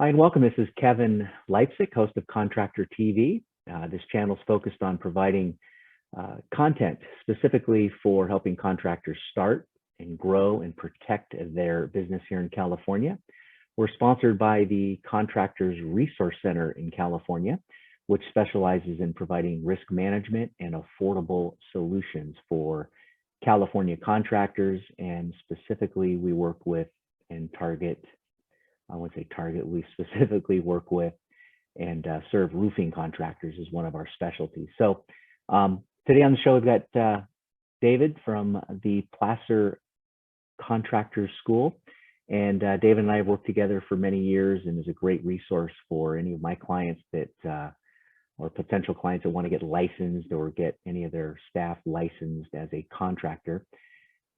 Hi and welcome. This is Kevin Leipzig, host of Contractor TV. This channel is focused on providing content specifically for helping contractors start and grow and protect their business here in California. We're sponsored by the Contractors Resource Center in California, which specializes in providing risk management and affordable solutions for California contractors. And specifically, we work with and target, I wouldn't say target, we specifically work with and serve roofing contractors as one of our specialties. So today on the show, we've got David from the Placer Contractors School. And David and I have worked together for many years and is a great resource for any of my clients that, or potential clients that want to get licensed or get any of their staff licensed as a contractor.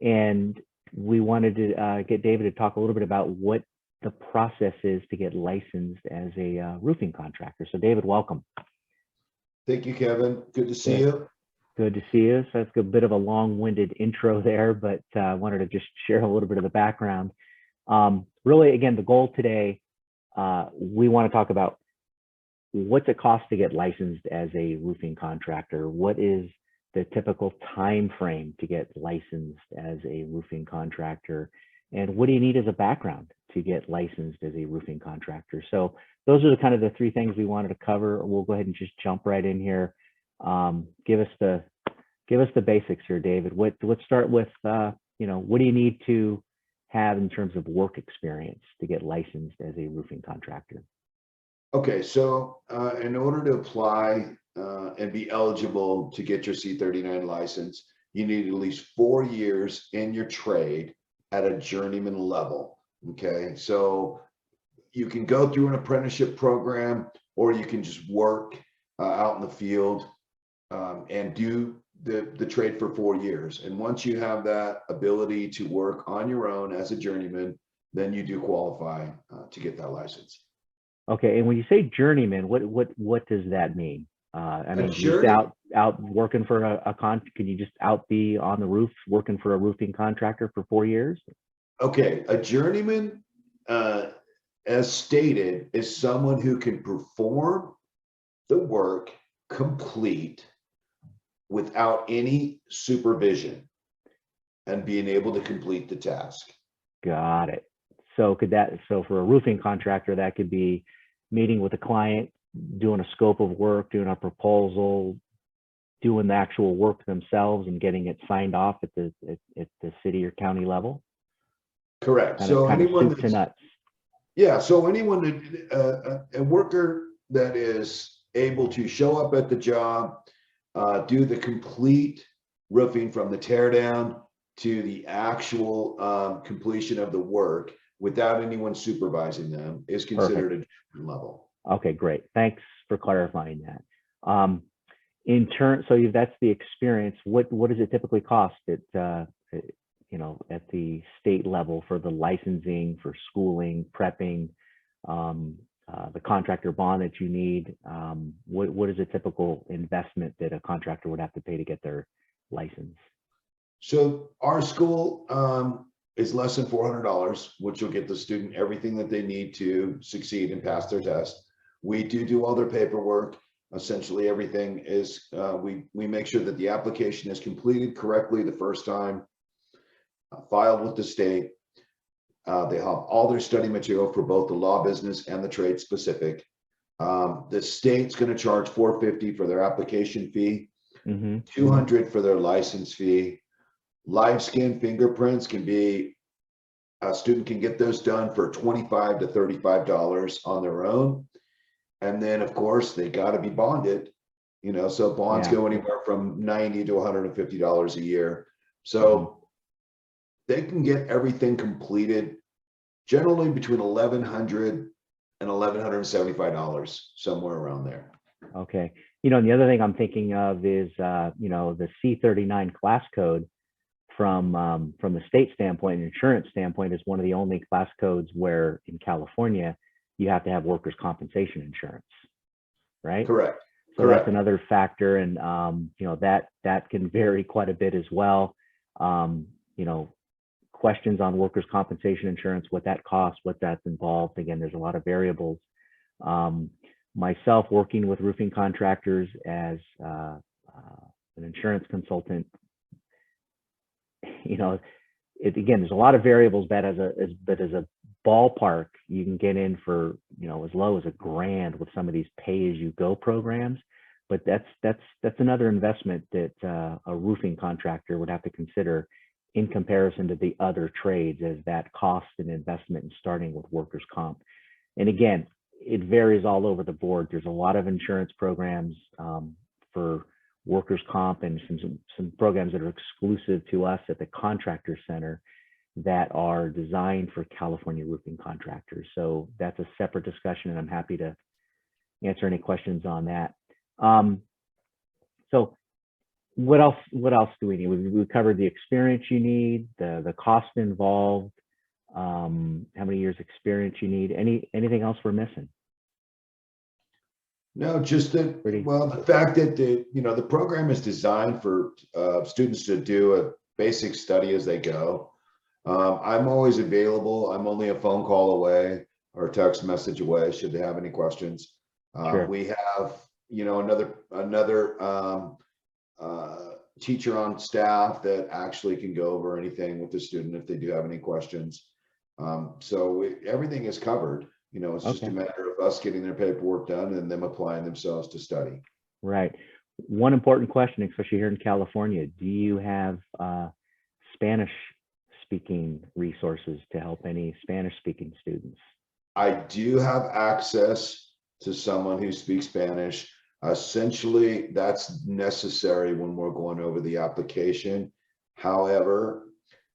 And we wanted to get David to talk a little bit about what the process is to get licensed as a roofing contractor. So David, welcome. Thank you, Kevin. Good to see you. Good to see you. So that's a bit of a long-winded intro there, but I wanted to just share a little bit of the background. Really, again, the goal today, we want to talk about what's it cost to get licensed as a roofing contractor? What is the typical time frame to get licensed as a roofing contractor? And what do you need as a background to get licensed as a roofing contractor? So those are the kind of the three things we wanted to cover. We'll go ahead and just jump right in here. Give us the basics here, David. Let's start with you know, what do you need to have in terms of work experience to get licensed as a roofing contractor? Okay, so in order to apply and be eligible to get your C39 license, you need at least 4 years in your trade at a journeyman level. Okay, so you can go through an apprenticeship program, or you can just work out in the field and do the trade for 4 years. And once you have that ability to work on your own as a journeyman, then you do qualify to get that license. Okay, and when you say journeyman, what does that mean? I mean, just out working for can you just out be on the roof working for a roofing contractor for 4 years? Okay, a journeyman, as stated, is someone who can perform the work complete without any supervision and being able to complete the task. Got it. So so for a roofing contractor, that could be meeting with a client, doing a scope of work, doing a proposal, doing the actual work themselves and getting it signed off at the city or county level? Correct. So anyone soup to nuts. Yeah, so anyone that a worker that is able to show up at the job, do the complete roofing from the tear down to the actual completion of the work without anyone supervising them is considered a different level. Okay, great. Thanks for clarifying that. In turn, so that's the experience. What does it typically cost at you know, at the state level for the licensing, for schooling, prepping, the contractor bond that you need? What is a typical investment that a contractor would have to pay to get their license? So our school is less than $400, which will get the student everything that they need to succeed and pass their test. We do all their paperwork. Essentially everything is, we make sure that the application is completed correctly the first time, filed with the state. They have all their study material for both the law business and the trade specific. The state's going to charge $450 for their application fee, $200 for their license fee. Live skin fingerprints can be, a student can get those done for $25 to $35 on their own. And then of course they got to be bonded, you know, so bonds go anywhere from $90 to $150 a year. So they can get everything completed generally between $1,100 and $1,175, somewhere around there. Okay. You know, and the other thing I'm thinking of is, you know, the C39 class code from the state standpoint and insurance standpoint is one of the only class codes where in California, you have to have workers' compensation insurance, right? Correct. So that's another factor. And, you know, that can vary quite a bit as well. You know, questions on workers' compensation insurance, what that costs, what that's involved. Again, there's a lot of variables. Myself working with roofing contractors as an insurance consultant, you know, again, there's a lot of variables, but as a ballpark, you can get in for, you know, as low as $1,000 with some of these pay-as-you-go programs. But that's another investment that a roofing contractor would have to consider in comparison to the other trades, as that cost and investment in starting with workers' comp. And again, it varies all over the board. There's a lot of insurance programs for workers' comp, and some programs that are exclusive to us at the Contractor Center that are designed for California roofing contractors. So that's a separate discussion, and I'm happy to answer any questions on that. So what else do we need? We covered the experience you need, the cost involved, how many years experience you need. Anything else we're missing? No, just that, well, the fact that the program is designed for students to do a basic study as they go. I'm always available. I'm only a phone call away or a text message away should they have any questions. Sure. We have, another teacher on staff that actually can go over anything with the student if they do have any questions. So everything is covered. It's just a matter of us getting their paperwork done and them applying themselves to study. Right. One important question, especially here in California, do you have Spanish speaking resources to help any Spanish speaking students? I do have access to someone who speaks Spanish. Essentially, that's necessary when we're going over the application. However,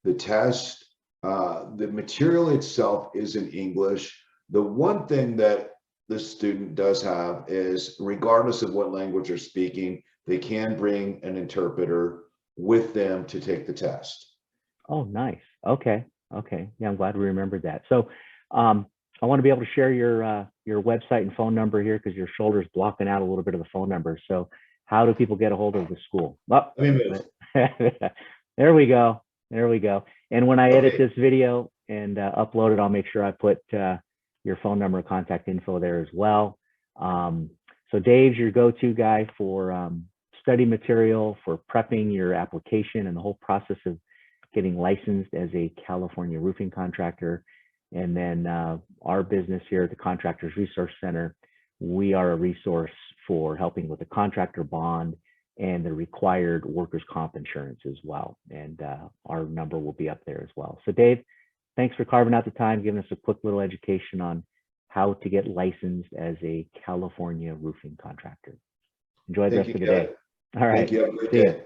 the test, the material itself is in English. The one thing that the student does have is, regardless of what language they're speaking, they can bring an interpreter with them to take the test. Oh, nice. Okay. Yeah, I'm glad we remembered that. So I want to be able to share your website and phone number here, because your shoulder's blocking out a little bit of the phone number. So how do people get a hold of the school? Oh, there we go. And when I edit this video and upload it, I'll make sure I put your phone number and contact info there as well. So Dave's your go-to guy for study material, for prepping your application and the whole process of getting licensed as a California roofing contractor. And then our business here at the Contractors Resource Center, we are a resource for helping with the contractor bond and the required workers' comp insurance as well. And our number will be up there as well. So Dave, thanks for carving out the time, giving us a quick little education on how to get licensed as a California roofing contractor. Enjoy the rest of the day. All right. Thank you. Have a great day.